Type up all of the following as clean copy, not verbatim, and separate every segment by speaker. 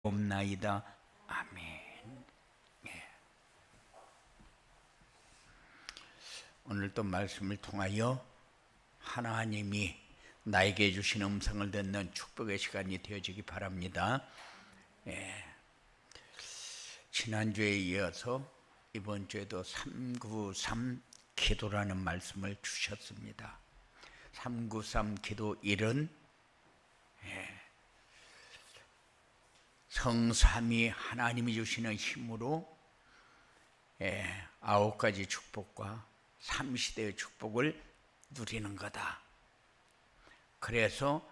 Speaker 1: 없나이다. 아멘. 예. 오늘 또 말씀을 통하여 하나님이 나에게 주신 음성을 듣는 축복의 시간이 되어지기 바랍니다. 예. 지난주에 이어서 이번 주에도 393 기도라는 말씀을 주셨습니다. 393 기도 1은 성삼위 하나님이 주시는 힘으로 9가지 축복과 3시대의 축복을 누리는 거다. 그래서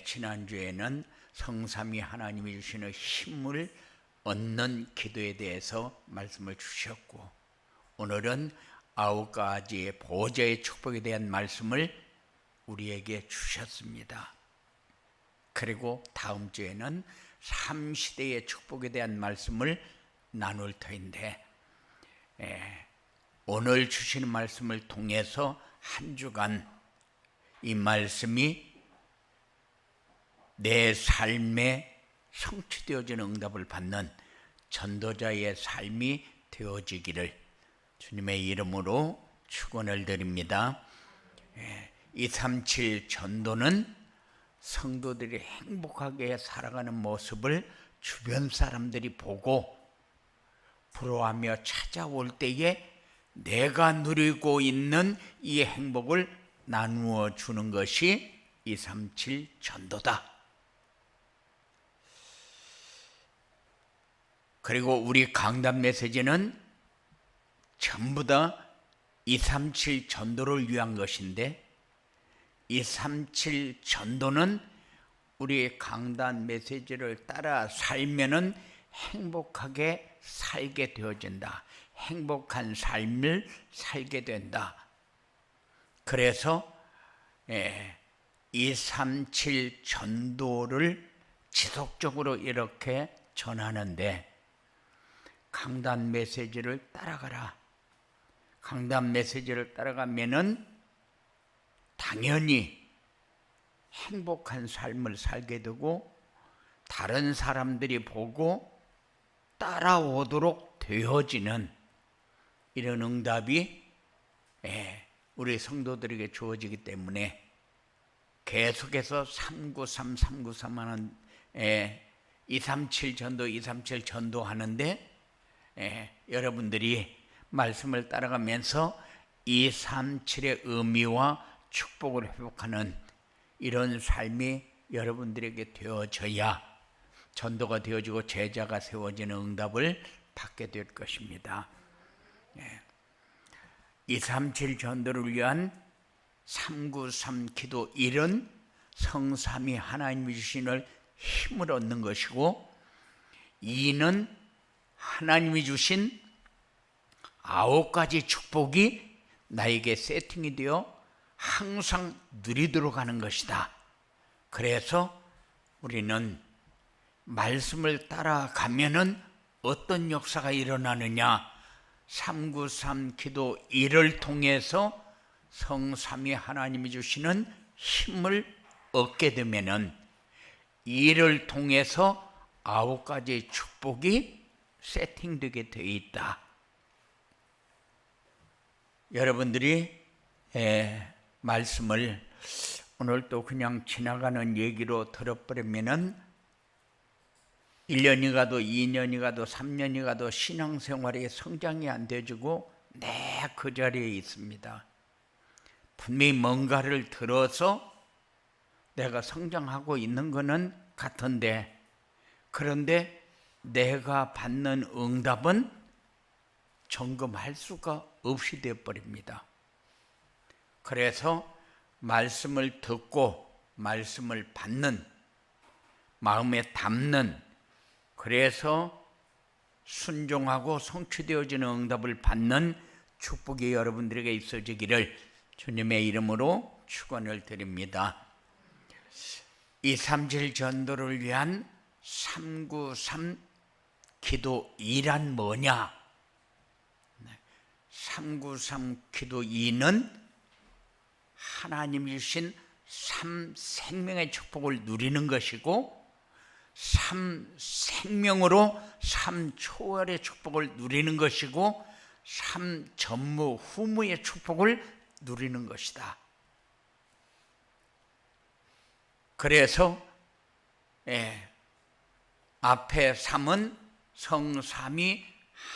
Speaker 1: 지난주에는 성삼위 하나님이 주시는 힘을 얻는 기도에 대해서 말씀을 주셨고, 오늘은 9가지의 보좌의 축복에 대한 말씀을 우리에게 주셨습니다. 그리고 다음 주에는 3시대의 축복에 대한 말씀을 나눌 터인데, 오늘 주시는 말씀을 통해서 한 주간 이 말씀이 내 삶에 성취되어지는 응답을 받는 전도자의 삶이 되어지기를 주님의 이름으로 축원을 드립니다. 237 전도는 성도들이 행복하게 살아가는 모습을 주변 사람들이 보고 부러워하며 찾아올 때에 내가 누리고 있는 이 행복을 나누어 주는 것이 237 전도다. 그리고 우리 강단 메시지는 전부 다 237 전도를 위한 것인데, 237 전도는 우리 강단 메시지를 따라 살면은 행복하게 살게 되어진다. 행복한 삶을 살게 된다. 그래서 237 전도를 지속적으로 이렇게 전하는데, 강단 메시지를 따라가라. 강단 메시지를 따라가면은 당연히 행복한 삶을 살게 되고 다른 사람들이 보고 따라오도록 되어지는 이런 응답이 우리 성도들에게 주어지기 때문에 계속해서 393 하는 237 전도 237 전도 하는데, 여러분들이 말씀을 따라가면서 237의 의미와 축복을 회복하는 이런 삶이 여러분들에게 되어져야 전도가 되어지고 제자가 세워지는 응답을 받게 될 것입니다. 237 전도를 위한 393 기도 1은 성삼위 하나님이 주시는 힘을 얻는 것이고, 2는 하나님이 주신 9가지 축복이 나에게 세팅이 되어 항상 누리도록 하는 것이다. 그래서 우리는 말씀을 따라가면은 어떤 역사가 일어나느냐, 393 기도 1을 통해서 성삼위 하나님이 주시는 힘을 얻게 되면은 2를 통해서 9가지 축복이 세팅되게 되어 있다. 여러분들이 말씀을 오늘 또 그냥 지나가는 얘기로 들어버리면은 1년이 가도 2년이 가도 3년이 가도 신앙생활에 성장이 안 되어지고 그 자리에 있습니다. 분명히 뭔가를 들어서 내가 성장하고 있는 것은 같은데, 그런데 내가 받는 응답은 점검할 수가 없이 되어버립니다. 그래서 말씀을 듣고 말씀을 받는, 마음에 담는, 그래서 순종하고 성취되어지는 응답을 받는 축복이 여러분들에게 있어지기를 주님의 이름으로 축원을 드립니다. 237 전도를 위한 393 기도 2란 뭐냐? 393 기도 2는 하나님이 주신 3생명의 축복을 누리는 것이고, 삶 생명으로 삶 초월의 축복을 누리는 것이고 삶 전무 후무의 축복을 누리는 것이다. 그래서 앞에 3은 성삼이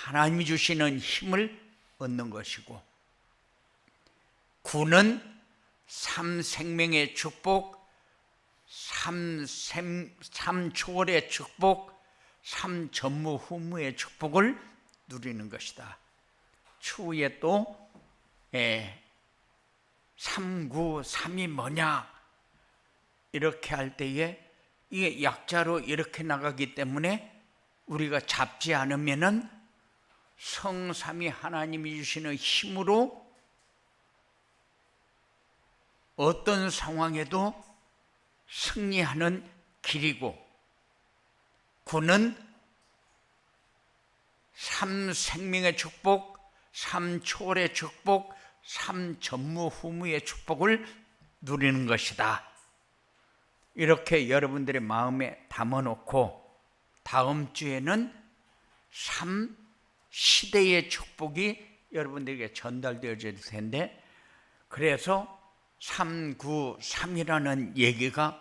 Speaker 1: 하나님이 주시는 힘을 얻는 것이고 9는 삶 생명의 축복, 삶 초월의 축복, 삶 전무 후무의 축복을 누리는 것이다. 추후에 또 3, 9, 3이 뭐냐 이렇게 할 때에 이게 약자로 이렇게 나가기 때문에 우리가 잡지 않으면은 성삼위 하나님이 주시는 힘으로 어떤 상황에도 승리하는 길이고 9는 삶 생명의 축복, 삶 초월의 축복, 삶 전무 후무의 축복을 누리는 것이다. 이렇게 여러분들의 마음에 담아놓고 다음 주에는 3 시대의 축복이 여러분들에게 전달되어질 텐데 그래서 393이라는 얘기가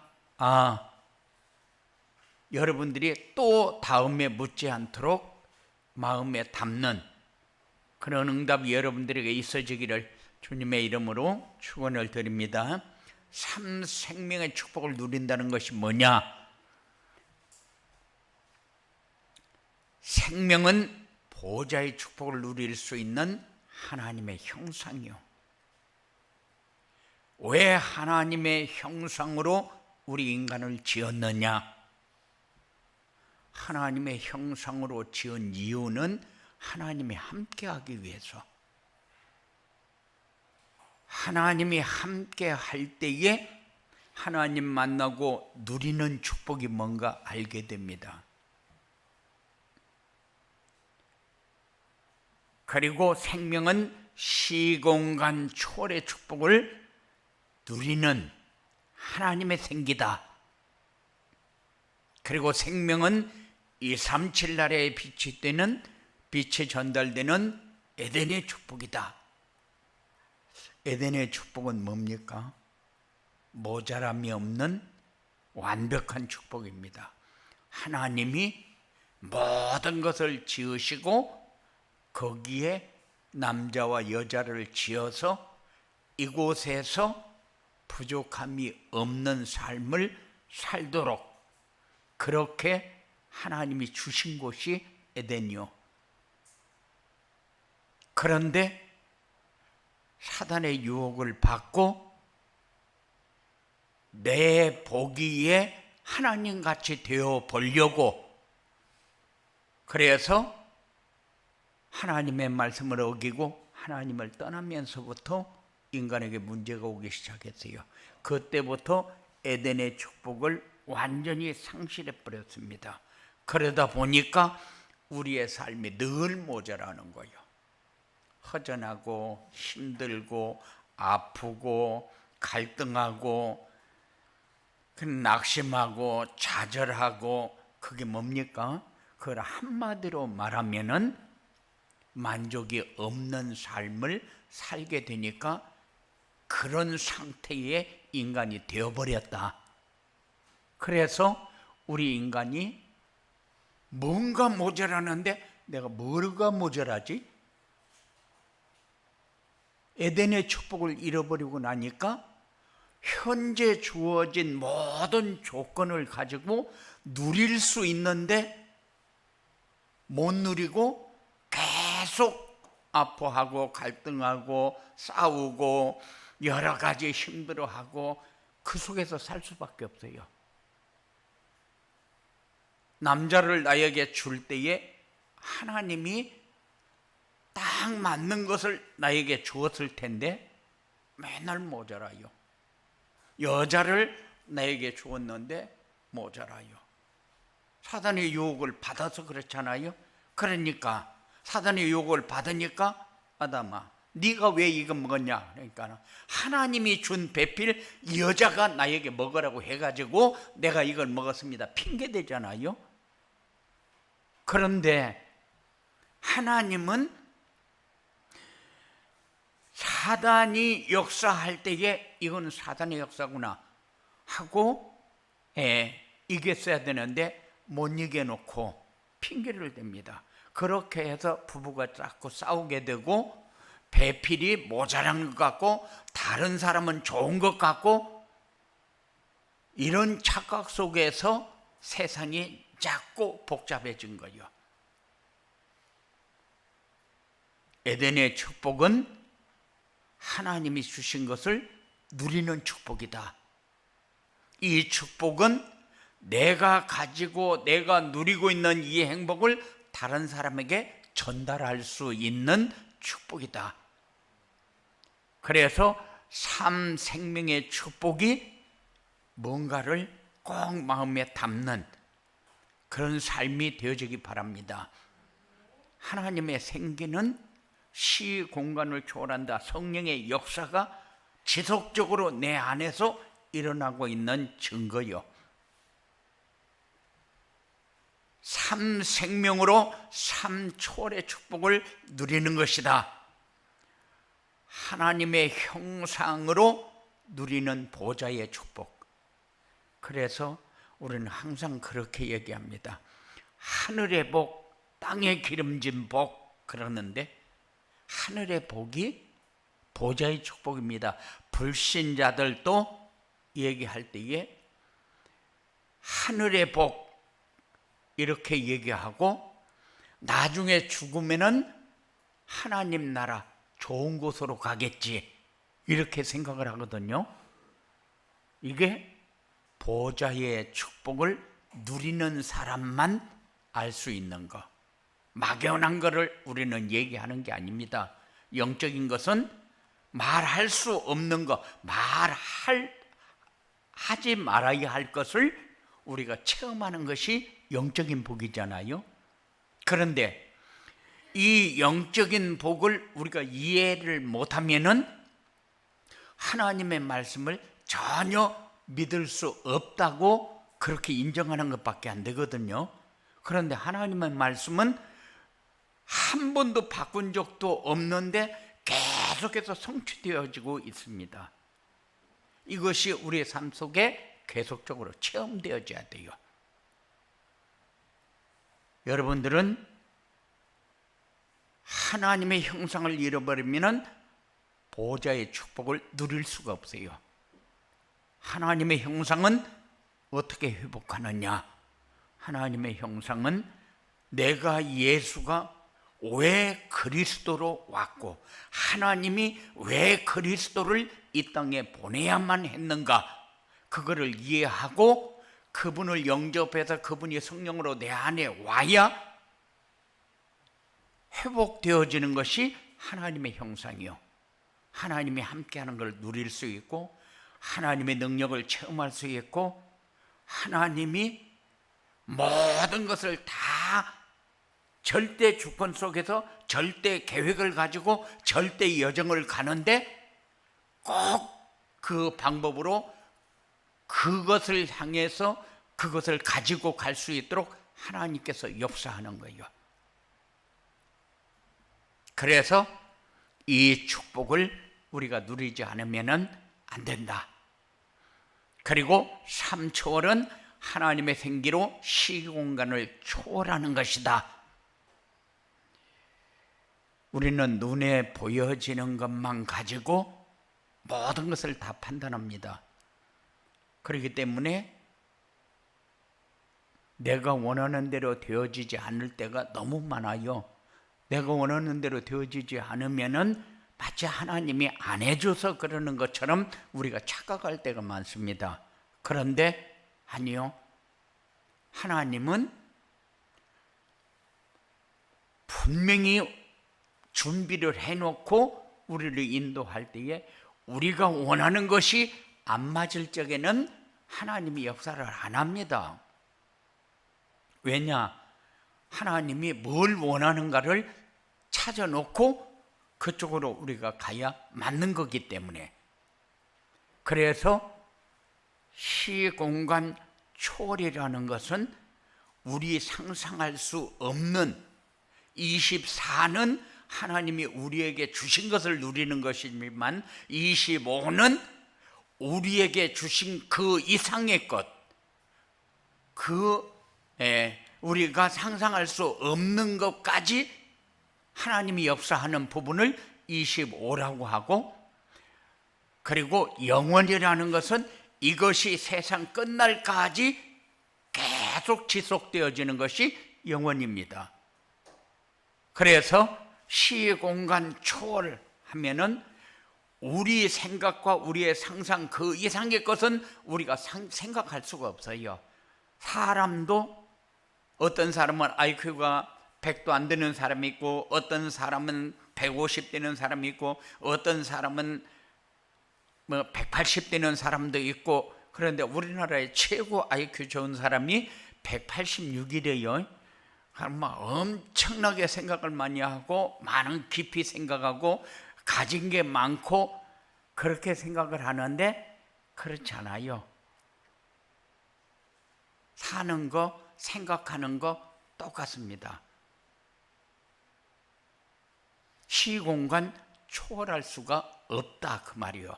Speaker 1: 여러분들이 또 다음에 묻지 않도록 마음에 담는 그런 응답이 여러분들에게 있어지기를 주님의 이름으로 축원을 드립니다. 3 생명의 축복을 누린다는 것이 뭐냐? 생명은 보좌의 축복을 누릴 수 있는 하나님의 형상이요. 왜 하나님의 형상으로 우리 인간을 지었느냐? 하나님의 형상으로 지은 이유는 하나님이 함께하기 위해서. 하나님이 함께 할 때에 하나님 만나고 누리는 축복이 뭔가 알게 됩니다. 그리고 생명은 시공간 초월의 축복을 누리는 하나님의 생기다. 그리고 생명은 237 나라의 빛이 되는 빛이 전달되는 에덴의 축복이다. 에덴의 축복은 뭡니까? 모자람이 없는 완벽한 축복입니다. 하나님이 모든 것을 지으시고 거기에 남자와 여자를 지어서 이곳에서 부족함이 없는 삶을 살도록 그렇게 하나님이 주신 곳이 에덴이요. 그런데 사단의 유혹을 받고 내 보기에 하나님같이 되어 보려고 그래서 하나님의 말씀을 어기고 하나님을 떠나면서부터 인간에게 문제가 오기 시작했어요. 그때부터 에덴의 축복을 완전히 상실해 버렸습니다. 그러다 보니까 우리의 삶이 늘 모자라는 거예요. 허전하고 힘들고 아프고 갈등하고 낙심하고 좌절하고 그게 뭡니까? 그걸 한마디로 말하면은 만족이 없는 삶을 살게 되니까 그런 상태의 인간이 되어버렸다. 그래서 우리 인간이 뭔가 모자라는데 내가 뭐가 모자라지? 에덴의 축복을 잃어버리고 나니까 현재 주어진 모든 조건을 가지고 누릴 수 있는데 못 누리고 계속 아파하고 갈등하고 싸우고 여러 가지 힘들어하고 그 속에서 살 수밖에 없어요. 남자를 나에게 줄 때에 하나님이 딱 맞는 것을 나에게 주었을 텐데 맨날 모자라요. 여자를 나에게 주었는데 모자라요. 사단의 유혹을 받아서 그렇잖아요. 그러니까 사단의 유혹을 받으니까 아담아 네가 왜 이거 먹었냐? 그러니까 하나님이 준 배필 여자가 나에게 먹으라고 해가지고 내가 이걸 먹었습니다. 핑계 대잖아요. 그런데 하나님은 사단이 역사할 때에 이건 사단의 역사구나 하고 이겼어야 되는데 못 이겨놓고 핑계를 댑니다. 그렇게 해서 부부가 자꾸 싸우게 되고 배필이 모자란 것 같고 다른 사람은 좋은 것 같고 이런 착각 속에서 세상이 자꾸 복잡해진 거예요. 에덴의 축복은 하나님이 주신 것을 누리는 축복이다. 이 축복은 내가 가지고 내가 누리고 있는 이 행복을 다른 사람에게 전달할 수 있는 축복이다. 그래서 삶 생명의 축복이 뭔가를 꼭 마음에 담는 그런 삶이 되어지기 바랍니다. 하나님의 생기는 시 공간을 초월한다. 성령의 역사가 지속적으로 내 안에서 일어나고 있는 증거요. 삶 생명으로 삶 초월의 축복을 누리는 것이다. 하나님의 형상으로 누리는 보좌의 축복. 그래서 우리는 항상 그렇게 얘기합니다. 하늘의 복, 땅에 기름진 복 그러는데 하늘의 복이 보좌의 축복입니다. 불신자들도 얘기할 때에 하늘의 복 이렇게 얘기하고 나중에 죽으면은 하나님 나라 좋은 곳으로 가겠지 이렇게 생각을 하거든요. 이게 보좌의 축복을 누리는 사람만 알 수 있는 거, 막연한 거를 우리는 얘기하는 게 아닙니다. 영적인 것은 말할 수 없는 거, 하지 말아야 할 것을 우리가 체험하는 것이 영적인 복이잖아요. 그런데 이 영적인 복을 우리가 이해를 못하면은 하나님의 말씀을 전혀 믿을 수 없다고 그렇게 인정하는 것밖에 안 되거든요. 그런데 하나님의 말씀은 한 번도 바꾼 적도 없는데 계속해서 성취되어지고 있습니다. 이것이 우리의 삶 속에 계속적으로 체험되어져야 돼요. 여러분들은 하나님의 형상을 잃어버리면 보좌의 축복을 누릴 수가 없어요. 하나님의 형상은 어떻게 회복하느냐? 하나님의 형상은 내가 예수가 왜 그리스도로 왔고 하나님이 왜 그리스도를 이 땅에 보내야만 했는가, 그거를 이해하고 그분을 영접해서 그분이 성령으로 내 안에 와야 회복되어지는 것이 하나님의 형상이요. 하나님이 함께하는 걸 누릴 수 있고 하나님의 능력을 체험할 수 있고 하나님이 모든 것을 다 절대 주권 속에서 절대 계획을 가지고 절대 여정을 가는데 꼭 그 방법으로 그것을 향해서 그것을 가지고 갈 수 있도록 하나님께서 역사하는 거예요. 그래서 이 축복을 우리가 누리지 않으면 안 된다. 그리고 삼초월은 하나님의 생기로 시공간을 초월하는 것이다. 우리는 눈에 보여지는 것만 가지고 모든 것을 다 판단합니다. 그렇기 때문에 내가 원하는 대로 되어지지 않을 때가 너무 많아요. 내가 원하는 대로 되어지지 않으면은 마치 하나님이 안 해줘서 그러는 것처럼 우리가 착각할 때가 많습니다. 그런데 아니요. 하나님은 분명히 준비를 해놓고 우리를 인도할 때에 우리가 원하는 것이 안 맞을 적에는 하나님이 역사를 안 합니다. 왜냐? 하나님이 뭘 원하는가를 찾아놓고 그쪽으로 우리가 가야 맞는 거기 때문에, 그래서 시공간 초월이라는 것은 우리 상상할 수 없는 24는 하나님이 우리에게 주신 것을 누리는 것이지만 25는 우리에게 주신 그 이상의 것, 우리가 상상할 수 없는 것까지 하나님이 역사하는 부분을 25라고 하고, 그리고 영원이라는 것은 이것이 세상 끝날까지 계속 지속되어지는 것이 영원입니다. 그래서 시공간 초월하면은 우리 생각과 우리의 상상 그 이상의 것은 우리가 생각할 수가 없어요. 사람도 어떤 사람은 IQ가 100도 안 되는 사람이 있고, 어떤 사람은 150 되는 사람이 있고, 어떤 사람은 180 되는 사람도 있고, 그런데 우리나라의 최고 IQ 좋은 사람이 186이래요. 막 엄청나게 생각을 많이 하고, 많은 깊이 생각하고, 가진 게 많고, 그렇게 생각을 하는데 그렇지 않아요. 사는 거, 생각하는 거 똑같습니다. 시공간 초월할 수가 없다 그 말이요.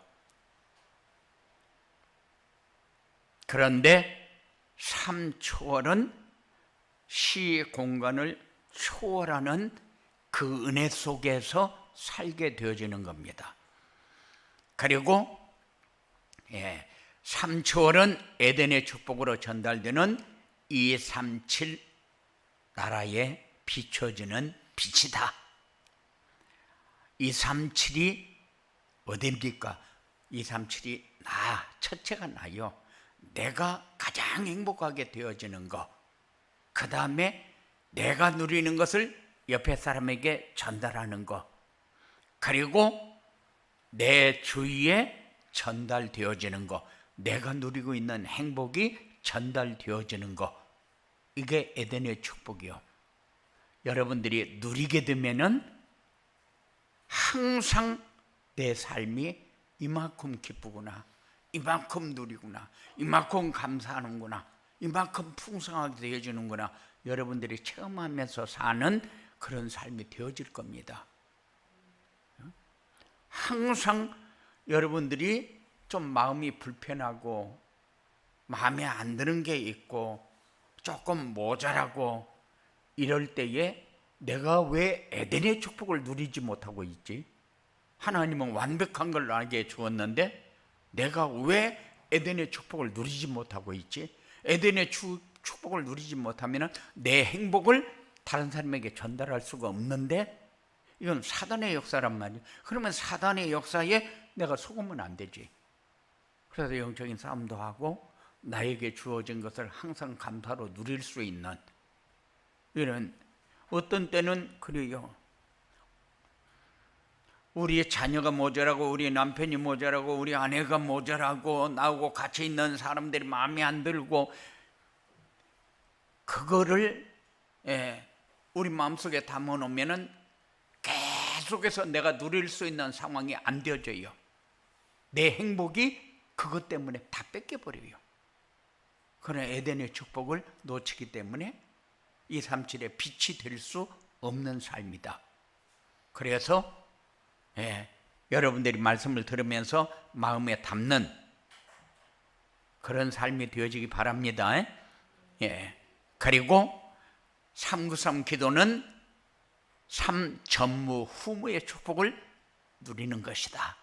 Speaker 1: 그런데 삼초월은 시공간을 초월하는 그 은혜 속에서 살게 되어지는 겁니다. 그리고 삼초월은 에덴의 축복으로 전달되는 237 나라에 비춰지는 빛이다. 237이 어디입니까? 237이 첫째가 나요. 내가 가장 행복하게 되어지는 것, 그 다음에 내가 누리는 것을 옆에 사람에게 전달하는 것, 그리고 내 주위에 전달되어지는 것, 내가 누리고 있는 행복이 전달되어지는 것, 이게 에덴의 축복이요. 여러분들이 누리게 되면은 항상 내 삶이 이만큼 기쁘구나, 이만큼 누리구나, 이만큼 감사하는구나, 이만큼 풍성하게 되어지는구나, 여러분들이 체험하면서 사는 그런 삶이 되어질 겁니다. 항상 여러분들이 좀 마음이 불편하고 마음에 안 드는 게 있고 조금 모자라고 이럴 때에 내가 왜 에덴의 축복을 누리지 못하고 있지? 하나님은 완벽한 걸 나에게 주었는데 내가 왜 에덴의 축복을 누리지 못하고 있지? 에덴의 축복을 누리지 못하면 내 행복을 다른 사람에게 전달할 수가 없는데, 이건 사단의 역사란 말이에요. 그러면 사단의 역사에 내가 속으면 안 되지. 그래서 영적인 싸움도 하고 나에게 주어진 것을 항상 감사로 누릴 수 있는, 이런, 어떤 때는 그래요. 우리 자녀가 모자라고, 우리 남편이 모자라고, 우리 아내가 모자라고, 나하고 같이 있는 사람들이 마음에 안 들고, 그거를 우리 마음속에 담아놓으면은 계속해서 내가 누릴 수 있는 상황이 안 되어져요. 내 행복이 그것 때문에 다 뺏겨버려요. 그런 에덴의 축복을 놓치기 때문에 237의 빛이 될 수 없는 삶이다. 그래서 여러분들이 말씀을 들으면서 마음에 담는 그런 삶이 되어지기 바랍니다. 그리고 393 기도는 3전무후무의 축복을 누리는 것이다.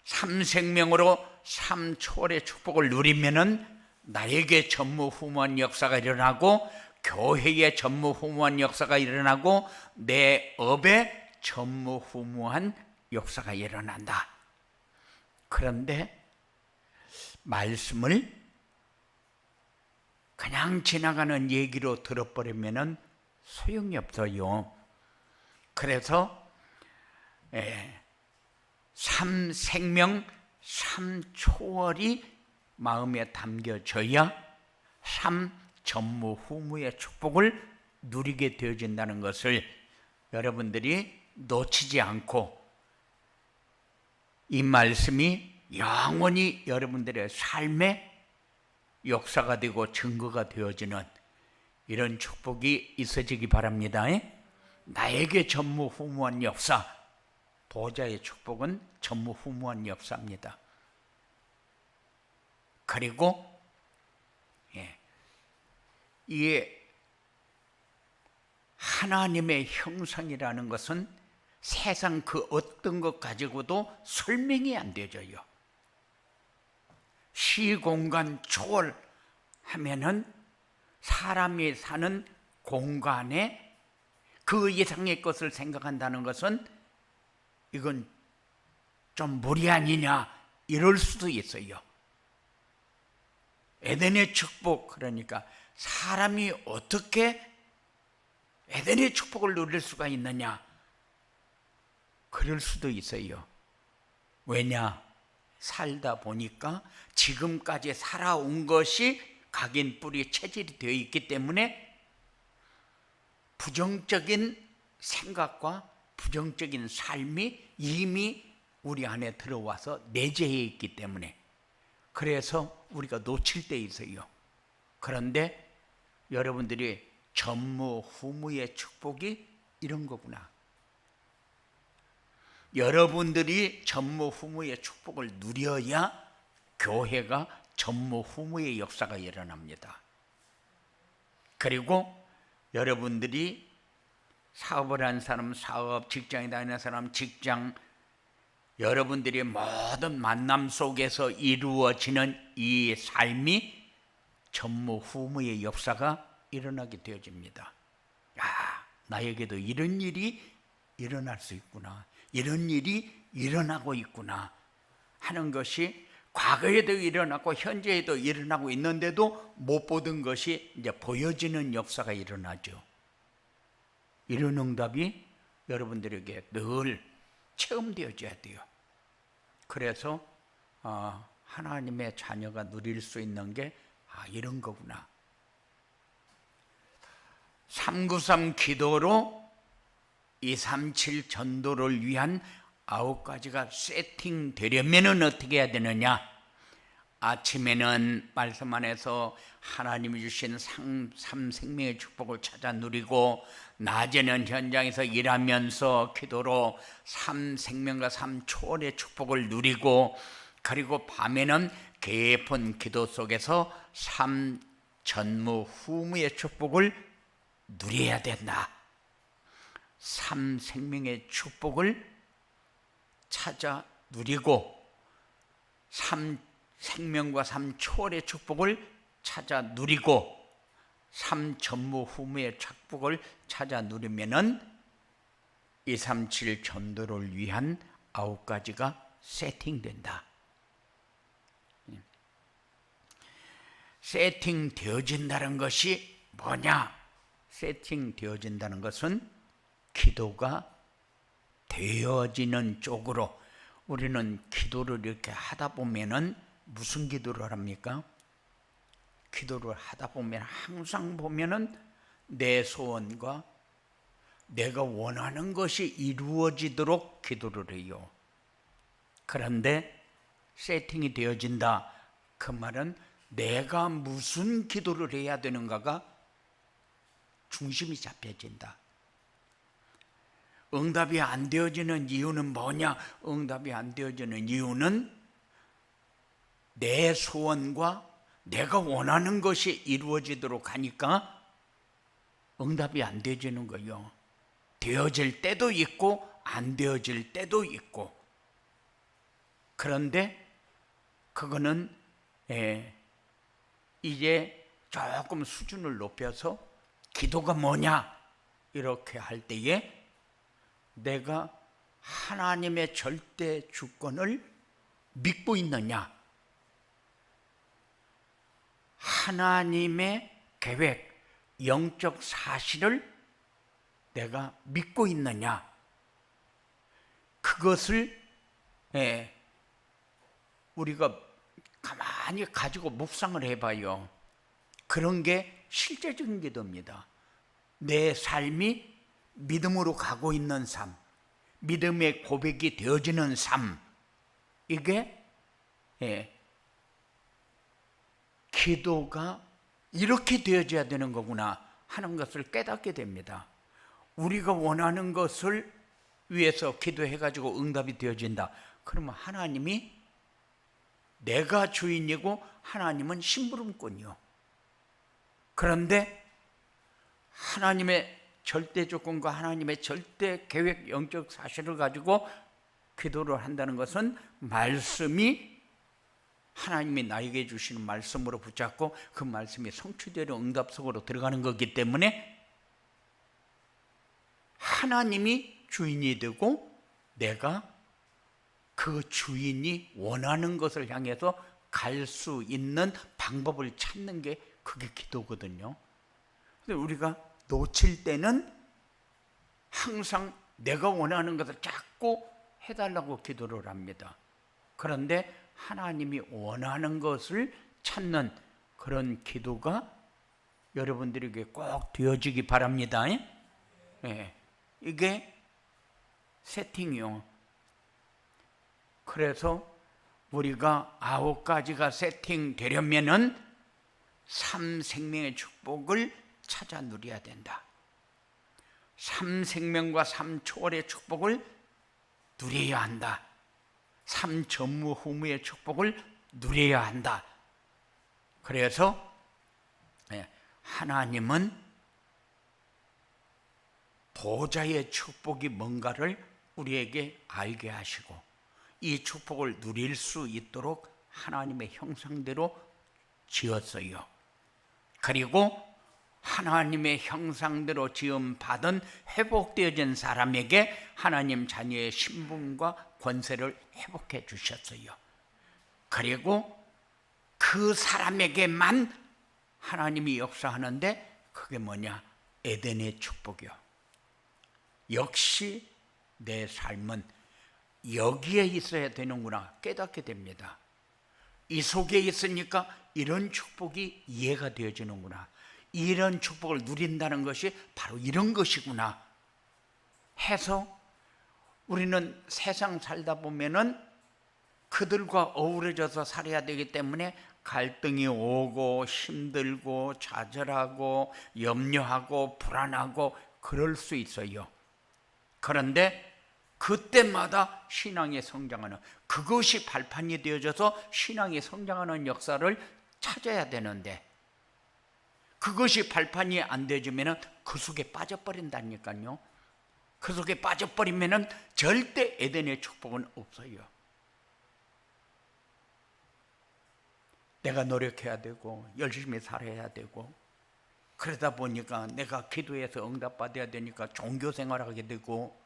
Speaker 1: 3생명으로 3초월의 축복을 누리면은 나에게 전무후무한 역사가 일어나고, 교회에 전무후무한 역사가 일어나고, 내 업에 전무후무한 역사가 일어난다. 그런데 말씀을 그냥 지나가는 얘기로 들어버리면은 소용이 없어요. 그래서 3생명 3초월이 마음에 담겨져야 3전무후무의 축복을 누리게 되어진다는 것을 여러분들이 놓치지 않고 이 말씀이 영원히 여러분들의 삶의 역사가 되고 증거가 되어지는 이런 축복이 있어지기 바랍니다. 나에게 전무후무한 역사, 보좌의 축복은 전무후무한 역사입니다. 그리고 이게 하나님의 형상이라는 것은 세상 그 어떤 것 가지고도 설명이 안 되져요. 시공간 초월하면은 사람이 사는 공간에 그 이상의 것을 생각한다는 것은 이건 좀 무리 아니냐 이럴 수도 있어요. 에덴의 축복, 그러니까 사람이 어떻게 에덴의 축복을 누릴 수가 있느냐 그럴 수도 있어요. 왜냐? 살다 보니까 지금까지 살아온 것이 각인 뿌리 체질이 되어 있기 때문에 부정적인 생각과 부정적인 삶이 이미 우리 안에 들어와서 내재해 있기 때문에 그래서 우리가 놓칠 때 있어요. 그런데 여러분들이 전무후무의 축복이 이런 거구나. 여러분들이 전무후무의 축복을 누려야 교회가 전무후무의 역사가 일어납니다. 그리고 여러분들이 사업을 하는 사람 사업, 직장에 다니는 사람 직장, 여러분들이 모든 만남 속에서 이루어지는 이 삶이 전무후무의 역사가 일어나게 되어집니다. 야, 나에게도 이런 일이 일어날 수 있구나, 이런 일이 일어나고 있구나 하는 것이 과거에도 일어났고 현재에도 일어나고 있는데도 못 보던 것이 이제 보여지는 역사가 일어나죠. 이런 응답이 여러분들에게 늘 체험되어져야 돼요. 그래서 하나님의 자녀가 누릴 수 있는 게 이런 거구나. 393 기도로 237 전도를 위한 9가지가 세팅되려면 어떻게 해야 되느냐? 아침에는 말씀 안에서 하나님이 주신 삼생명의 축복을 찾아 누리고, 낮에는 현장에서 일하면서 기도로 삼생명과 삼초월의 축복을 누리고, 그리고 밤에는 깊은 기도 속에서 삼전무후무의 축복을 누려야 된다. 삼생명의 축복을 찾아 누리고 삼생명과 삼초월의 축복을 찾아 누리고 삼전무후무의 축복을 찾아 누리면은 237 전도를 위한 9가지가 세팅된다. 세팅되어진다는 것이 뭐냐? 세팅되어진다는 것은 기도가 되어지는 쪽으로, 우리는 기도를 이렇게 하다 보면은 무슨 기도를 합니까? 기도를 하다 보면 항상 보면은 내 소원과 내가 원하는 것이 이루어지도록 기도를 해요. 그런데 세팅이 되어진다, 그 말은 내가 무슨 기도를 해야 되는가가 중심이 잡혀진다. 응답이 안 되어지는 이유는 뭐냐? 응답이 안 되어지는 이유는 내 소원과 내가 원하는 것이 이루어지도록 하니까 응답이 안 되어지는 거예요. 되어질 때도 있고 안 되어질 때도 있고. 그런데 그거는 이제 조금 수준을 높여서 기도가 뭐냐? 이렇게 할 때에 내가 하나님의 절대 주권을 믿고 있느냐? 하나님의 계획, 영적 사실을 내가 믿고 있느냐? 그것을 우리가 가만히 가지고 묵상을 해봐요. 그런 게 실제적인 기도입니다. 내 삶이 믿음으로 가고 있는 삶, 믿음의 고백이 되어지는 삶, 이게 기도가 이렇게 되어져야 되는 거구나 하는 것을 깨닫게 됩니다. 우리가 원하는 것을 위해서 기도해가지고 응답이 되어진다. 그러면 하나님이 내가 주인이고 하나님은 심부름꾼이요. 그런데 하나님의 절대 조건과 하나님의 절대 계획, 영적 사실을 가지고 기도를 한다는 것은 말씀이 하나님이 나에게 주시는 말씀으로 붙잡고 그 말씀이 성취되려 응답 속으로 들어가는 거기 때문에 하나님이 주인이 되고 내가 그 주인이 원하는 것을 향해서 갈 수 있는 방법을 찾는 게 그게 기도거든요. 근데 우리가 놓칠 때는 항상 내가 원하는 것을 자꾸 해달라고 기도를 합니다. 그런데 하나님이 원하는 것을 찾는 그런 기도가 여러분들에게 꼭 되어지기 바랍니다. 이게 세팅이요. 그래서 우리가 9가지가 세팅되려면은 3생명의 축복을 찾아 누려야 된다. 3생명과 3초월의 축복을 누려야 한다. 3전무후무의 축복을 누려야 한다. 그래서 하나님은 보좌의 축복이 뭔가를 우리에게 알게 하시고 이 축복을 누릴 수 있도록 하나님의 형상대로 지었어요. 그리고 하나님의 형상대로 지음받은 회복되어진 사람에게 하나님 자녀의 신분과 권세를 회복해 주셨어요. 그리고 그 사람에게만 하나님이 역사하는데 그게 뭐냐? 에덴의 축복이요. 역시 내 삶은 여기에 있어야 되는구나 깨닫게 됩니다. 이 속에 있으니까 이런 축복이 이해가 되어지는구나. 이런 축복을 누린다는 것이 바로 이런 것이구나 해서 우리는 세상 살다 보면은 그들과 어우러져서 살아야 되기 때문에 갈등이 오고 힘들고 좌절하고 염려하고 불안하고 그럴 수 있어요. 그런데 그때마다 신앙이 성장하는, 그것이 발판이 되어져서 신앙이 성장하는 역사를 찾아야 되는데 그것이 발판이 안 되어지면 그 속에 빠져버린다니까요. 그 속에 빠져버리면 절대 에덴의 축복은 없어요. 내가 노력해야 되고 열심히 살아야 되고 그러다 보니까 내가 기도해서 응답받아야 되니까 종교생활을 하게 되고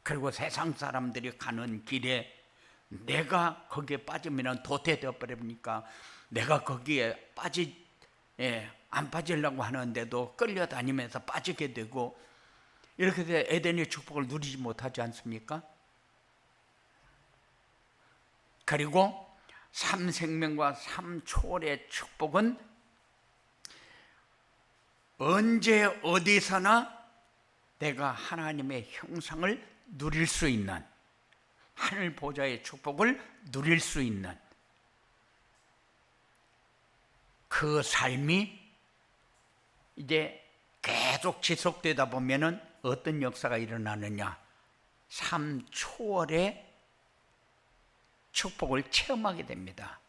Speaker 1: 그리고 세상 사람들이 가는 길에 내가 거기에 빠지면 도태되어 버리니까 내가 거기에 안 빠지려고 하는데도 끌려다니면서 빠지게 되고 이렇게 해서 에덴의 축복을 누리지 못하지 않습니까? 그리고 3생명과 3초월의 축복은 언제 어디서나 내가 하나님의 형상을 누릴 수 있는, 하늘 보좌의 축복을 누릴 수 있는 그 삶이 이제 계속 지속되다 보면은 어떤 역사가 일어나느냐? 3초월의 축복을 체험하게 됩니다.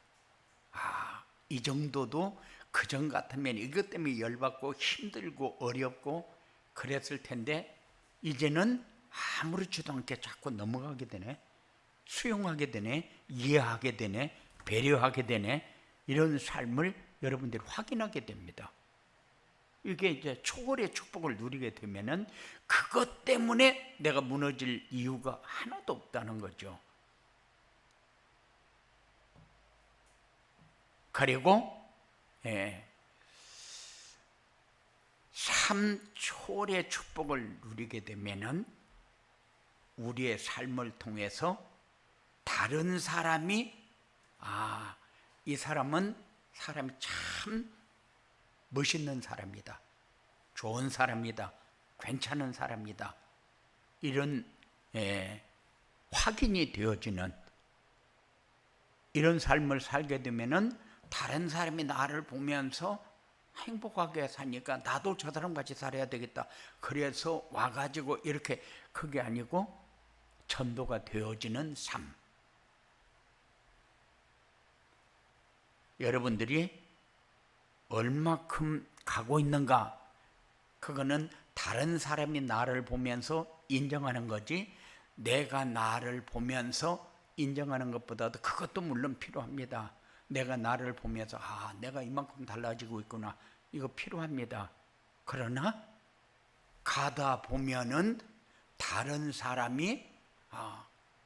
Speaker 1: 이 정도도 그전 같으면 이것 때문에 열받고 힘들고 어렵고 그랬을 텐데 이제는 아무렇지도 않게 자꾸 넘어가게 되네, 수용하게 되네, 이해하게 되네, 배려하게 되네, 이런 삶을 여러분들이 확인하게 됩니다. 이게 이제 초월의 축복을 누리게 되면은 그것 때문에 내가 무너질 이유가 하나도 없다는 거죠. 그리고 3초월의 축복을 누리게 되면은 우리의 삶을 통해서 다른 사람이 이 사람이 참 멋있는 사람이다, 좋은 사람이다, 괜찮은 사람이다. 이런 확인이 되어지는 이런 삶을 살게 되면은 다른 사람이 나를 보면서 행복하게 사니까 나도 저 사람같이 살아야 되겠다. 그래서 와가지고 이렇게 그게 아니고 전도가 되어지는 삶. 여러분들이 얼마큼 가고 있는가? 그거는 다른 사람이 나를 보면서 인정하는 거지, 내가 나를 보면서 인정하는 것보다도 그것도 물론 필요합니다. 내가 나를 보면서 내가 이만큼 달라지고 있구나, 이거 필요합니다. 그러나 가다 보면은 다른 사람이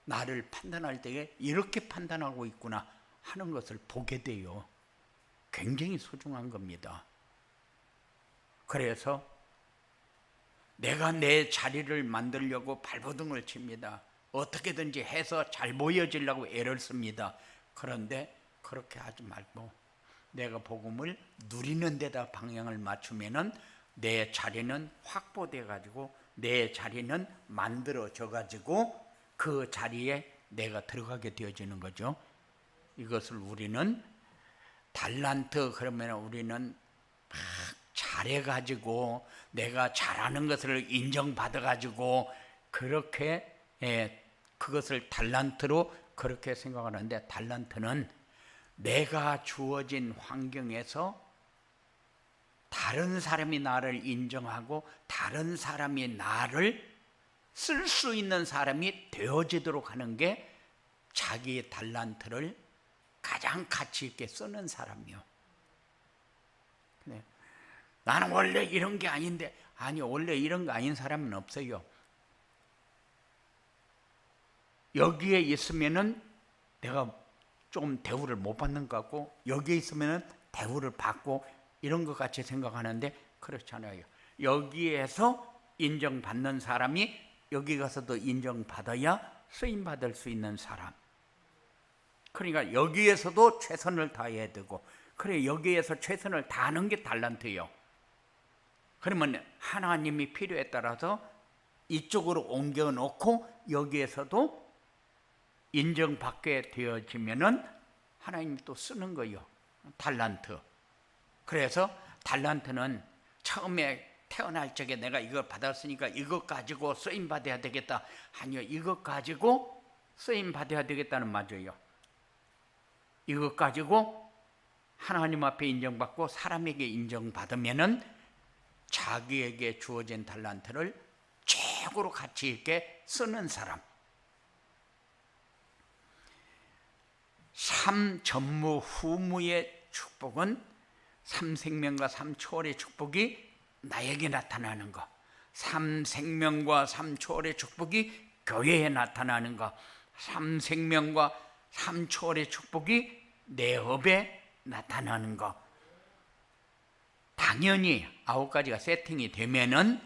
Speaker 1: 나를 판단할 때에 이렇게 판단하고 있구나 하는 것을 보게 돼요. 굉장히 소중한 겁니다. 그래서 내가 내 자리를 만들려고 발버둥을 칩니다. 어떻게든지 해서 잘 보여지려고 애를 씁니다. 그런데 그렇게 하지 말고 내가 복음을 누리는 데다 방향을 맞추면은 내 자리는 확보돼 가지고, 내 자리는 만들어져 가지고 그 자리에 내가 들어가게 되어지는 거죠. 이것을 우리는 달란트, 그러면 우리는 막 잘해 가지고 내가 잘하는 것을 인정받아 가지고 그렇게 그것을 달란트로 그렇게 생각하는데, 달란트는 내가 주어진 환경에서 다른 사람이 나를 인정하고 다른 사람이 나를 쓸 수 있는 사람이 되어지도록 하는 게 자기의 달란트를 가장 가치 있게 쓰는 사람이요. 나는 원래 이런 게 아닌데, 아니 원래 이런 거 아닌 사람은 없어요. 여기에 있으면은 내가 좀 대우를 못 받는 것 같고, 여기에 있으면은 대우를 받고 이런 것 같이 생각하는데 그렇잖아요. 여기에서 인정받는 사람이 여기 가서도 인정받아야 쓰임받을 수 있는 사람. 그러니까 여기에서도 최선을 다해야 되고, 그래 여기에서 최선을 다하는 게 달란트예요. 그러면 하나님이 필요에 따라서 이쪽으로 옮겨 놓고 여기에서도 인정받게 되어지면은 하나님이 또 쓰는 거예요. 달란트. 그래서 달란트는 처음에 태어날 적에 내가 이걸 받았으니까 이것 가지고 쓰임 받아야 되겠다. 아니요, 이것 가지고 쓰임 받아야 되겠다는 말이에요. 이것 가지고 하나님 앞에 인정받고 사람에게 인정받으면은 자기에게 주어진 달란트를 최고로 가치 있게 쓰는 사람. 삼전무후무의 축복은 삼생명과 삼초월의 축복이 나에게 나타나는 것, 삼생명과 삼초월의 축복이 교회에 나타나는 것, 삼생명과 삼초월의 축복이 내 업에 나타나는 것. 당연히 9가지가 세팅이 되면은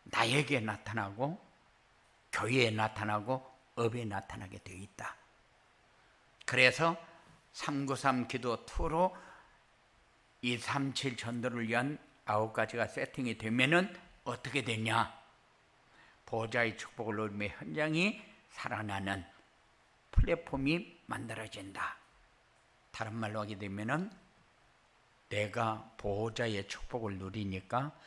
Speaker 1: 나에게 나타나고 교회에 나타나고 업에 나타나게 되어 있다. 그래서 393 기도 2로 237 전도를 위한 9가지가 세팅이 되면은 어떻게 되냐? 보호자의 축복을 누리며 현장이 살아나는 플랫폼이 만들어진다. 다른 말로 하게 되면은 내가 보호자의 축복을 누리니까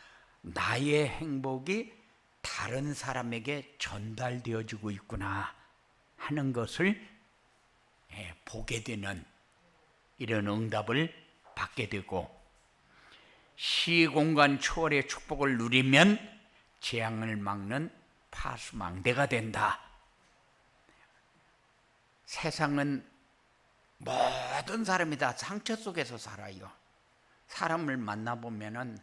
Speaker 1: 나의 행복이 다른 사람에게 전달되어지고 있구나 하는 것을 보게 되는 이런 응답을 받게 되고, 시공간 초월의 축복을 누리면 재앙을 막는 파수망대가 된다. 세상은 모든 사람이 다 상처 속에서 살아요. 사람을 만나보면은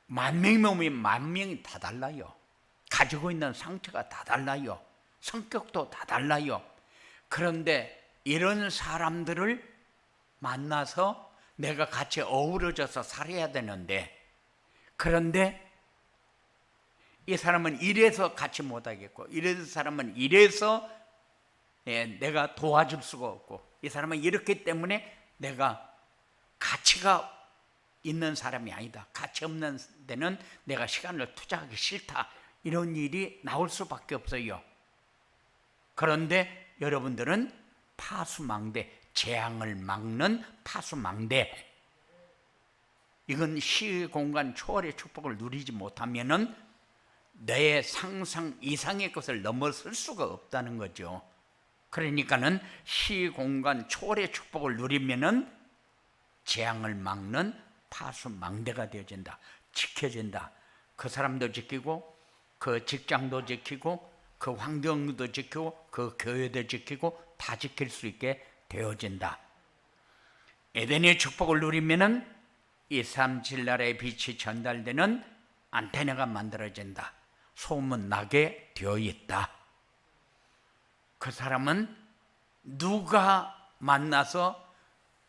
Speaker 1: 만 명이 오면 만 명이 다 달라요. 가지고 있는 상처가 다 달라요. 성격도 다 달라요. 그런데 이런 사람들을 만나서 내가 같이 어우러져서 살아야 되는데, 그런데 이 사람은 이래서 같이 못하겠고, 이래서 사람은 이래서 내가 도와줄 수가 없고, 이 사람은 이렇기 때문에 내가 가치가 있는 사람이 아니다. 가치 없는 데는 내가 시간을 투자하기 싫다. 이런 일이 나올 수밖에 없어요. 그런데 여러분들은 파수망대, 재앙을 막는 파수망대, 이건 시공간 초월의 축복을 누리지 못하면은 내 상상 이상의 것을 넘어설 수가 없다는 거죠. 그러니까는 시공간 초월의 축복을 누리면은 재앙을 막는 파수망대가 되어진다. 지켜진다. 그 사람도 지키고, 그 직장도 지키고, 그 환경도 지키고, 그 교회도 지키고, 다 지킬 수 있게 되어진다. 에덴의 축복을 누리면은 237 나라의 빛이 전달되는 안테나가 만들어진다. 소문 나게 되어 있다. 그 사람은 누가 만나서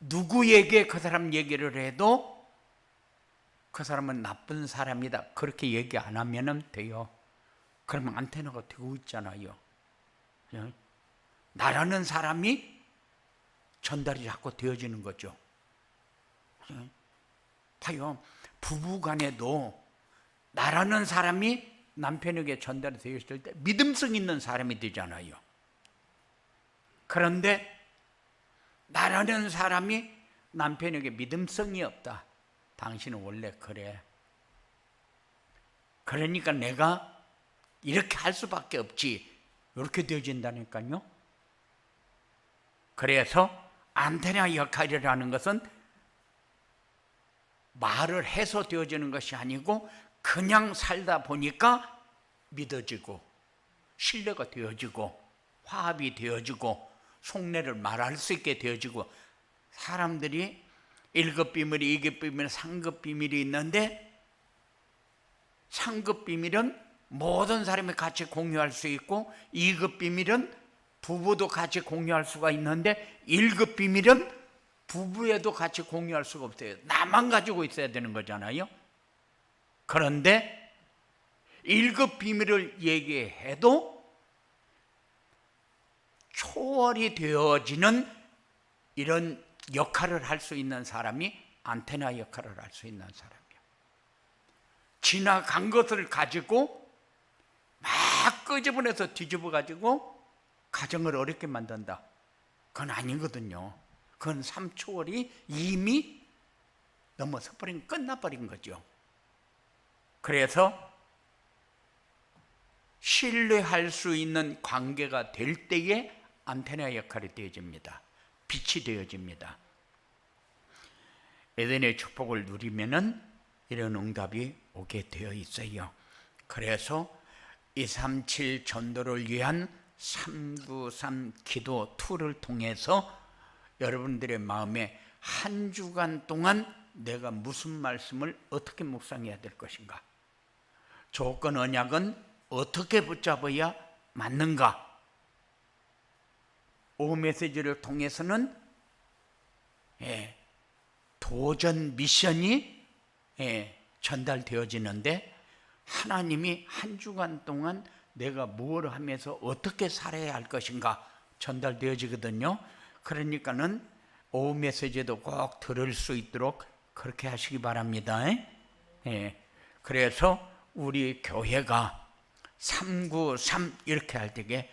Speaker 1: 누구에게 그 사람 얘기를 해도 그 사람은 나쁜 사람이다, 그렇게 얘기 안 하면 돼요. 그러면 안테나가 되고 있잖아요. 나라는 사람이 전달이 자꾸 되어지는 거죠. 봐요, 부부간에도 나라는 사람이 남편에게 전달이 되었을 때 믿음성 있는 사람이 되잖아요. 그런데 나라는 사람이 남편에게 믿음성이 없다. 당신은 원래 그래. 그러니까 내가 이렇게 할 수밖에 없지. 이렇게 되어진다니까요. 그래서 안테나 역할이라는 것은 말을 해서 되어지는 것이 아니고 그냥 살다 보니까 믿어지고 신뢰가 되어지고 화합이 되어지고 속내를 말할 수 있게 되어지고, 사람들이 1급 비밀이, 2급 비밀, 3급 비밀이 있는데 3급 비밀은 모든 사람이 같이 공유할 수 있고 2급 비밀은 부부도 같이 공유할 수가 있는데 1급 비밀은 부부에도 같이 공유할 수가 없어요. 나만 가지고 있어야 되는 거잖아요. 그런데 1급 비밀을 얘기해도 초월이 되어지는 이런 역할을 할 수 있는 사람이 안테나 역할을 할 수 있는 사람이에요. 지나간 것을 가지고 막 끄집어내서 뒤집어 가지고 가정을 어렵게 만든다. 그건 아니거든요. 그건 3초월이 이미 넘어서 버린, 끝나버린 거죠. 그래서 신뢰할 수 있는 관계가 될 때에 안테나 역할이 되어집니다. 빛이 되어집니다. 에덴의 축복을 누리면은 이런 응답이 오게 되어 있어요. 그래서 237 전도를 위한 393 기도 툴을 통해서 여러분들의 마음에 한 주간 동안 내가 무슨 말씀을 어떻게 묵상해야 될 것인가, 조건 언약은 어떻게 붙잡아야 맞는가, 오후 메시지를 통해서는 도전 미션이 전달되어지는데, 하나님이 한 주간 동안 내가 뭘 하면서 어떻게 살아야 할 것인가 전달되어지거든요. 그러니까는 오후 메시지도 꼭 들을 수 있도록 그렇게 하시기 바랍니다. 그래서 우리 교회가 393 이렇게 할 때에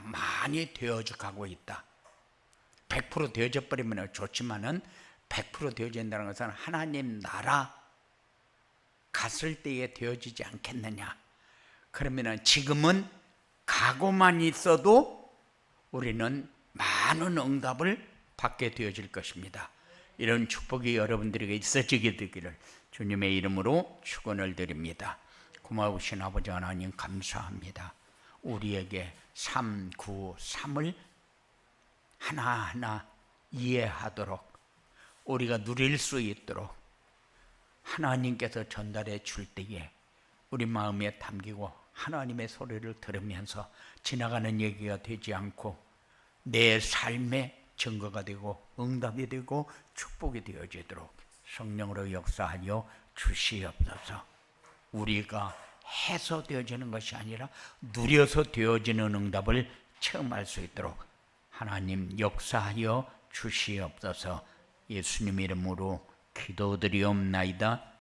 Speaker 1: 많이 되어져 가고 있다. 100% 되어져 버리면 좋지만은 100% 되어진다는 것은 하나님 나라 갔을 때에 되어지지 않겠느냐. 그러면은 지금은 가고만 있어도 우리는 많은 응답을 받게 되어질 것입니다. 이런 축복이 여러분들에게 있어지게 되기를 주님의 이름으로 축원을 드립니다. 고마우신 아버지 하나님 감사합니다. 우리에게 393을 하나하나 이해하도록, 우리가 누릴 수 있도록 하나님께서 전달해 줄 때에 우리 마음에 담기고 하나님의 소리를 들으면서 지나가는 얘기가 되지 않고 내 삶의 증거가 되고 응답이 되고 축복이 되어지도록 성령으로 역사하여 주시옵소서. 우리가 해서 되어지는 것이 아니라 누려서 되어지는 응답을 체험할 수 있도록 하나님 역사하여 주시옵소서. 예수님 이름으로 기도드리옵나이다.